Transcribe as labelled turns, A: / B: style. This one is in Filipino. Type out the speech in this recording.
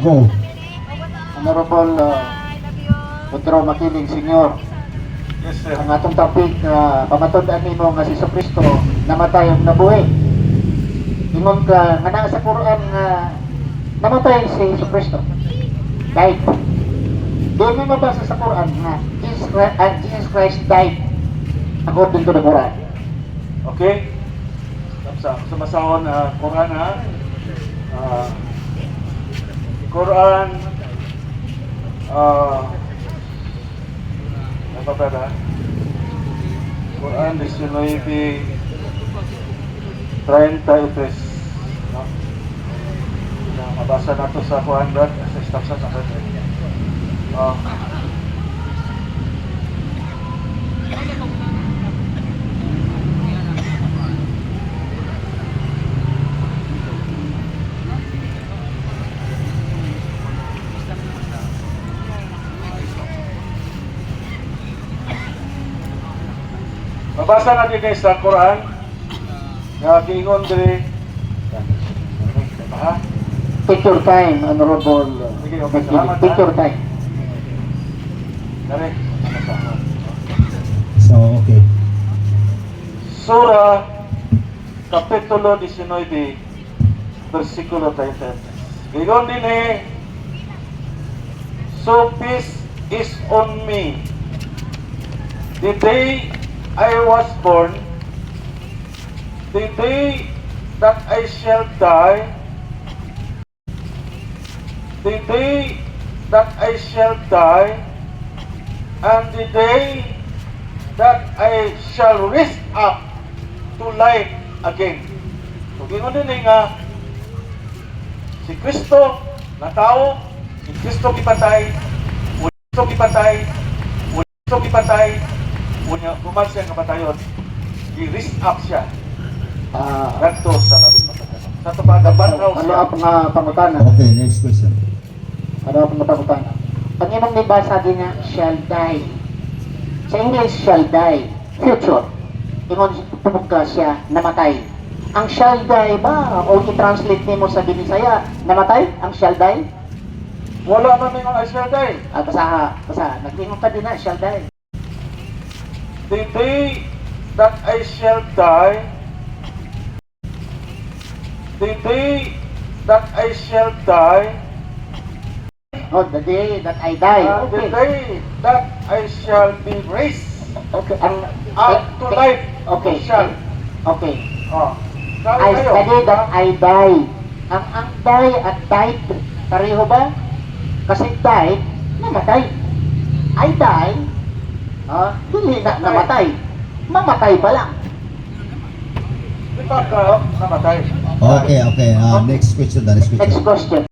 A: Go.
B: Honorable Pedro Makiling Senior.
C: Yes, sir.
B: Ang atong topic pamatod-an nimo nga si Jesucristo namatay ug nabuhi. Ingon ka nga naa sa Quran nga namatay si Jesucristo. Died. Doon mo mabasa sa Quran nga Jesus Christ died according to the Quran.
C: Okay? Sumasahon Quran ha. Quran apa pada? Quran 19:33. No? Mabasa nato sa Quran sa staff sa mabasa natin guys sa Quran nga giingon diri ha.
B: Take your time, Honorable
C: Sige, okay,
B: Makiling.
C: salamat,
B: Take
C: ha.
B: your time.
C: Dari
A: So, okay.
C: Surah Kapitulo 19 Versikulo 33. Gigon din so peace is on me the day I was born, the day that I shall die, the day that I shall die, and the day that I shall rise up to life again. So, gingon din nga, si Kristo na tao, si Kristo kipatay, Kristo kipatay, Kristo kipatay, kuman siya nga patayon, i-rise up siya. Ganto sa labing pagkakataon. Sa tupagabanhaw
B: Ano
C: siya.
B: ang mga pangutana?
A: Okay, next question.
B: Ano ang mga pangutana? Ang imong nibasa din nga, shall die. Sa English, shall die. Future. Ingon tubog ka siya, namatay. Ang shall die ba? O i-translate nimo sa Binisaya, namatay? Ang shall die?
C: Wala man may mga shall die.
B: Basaha. Nag-ingon ka din na, shall die.
C: The day that I shall die, the day that I shall die,
B: Oh, the day that I die.
C: the
B: Okay.
C: day that I shall be raised
B: Okay. Ang
C: up to life.
B: Okay.
C: Shall.
B: Okay.
C: Oh.
B: I
C: Kayo,
B: study that I die. Ang die at died, pareho ba? Kasi died, namatay. I die, hindi na namatay. Mamatay pa lang.
C: Di ba ka namatay?
A: Okay, okay. Next question.
B: Next question.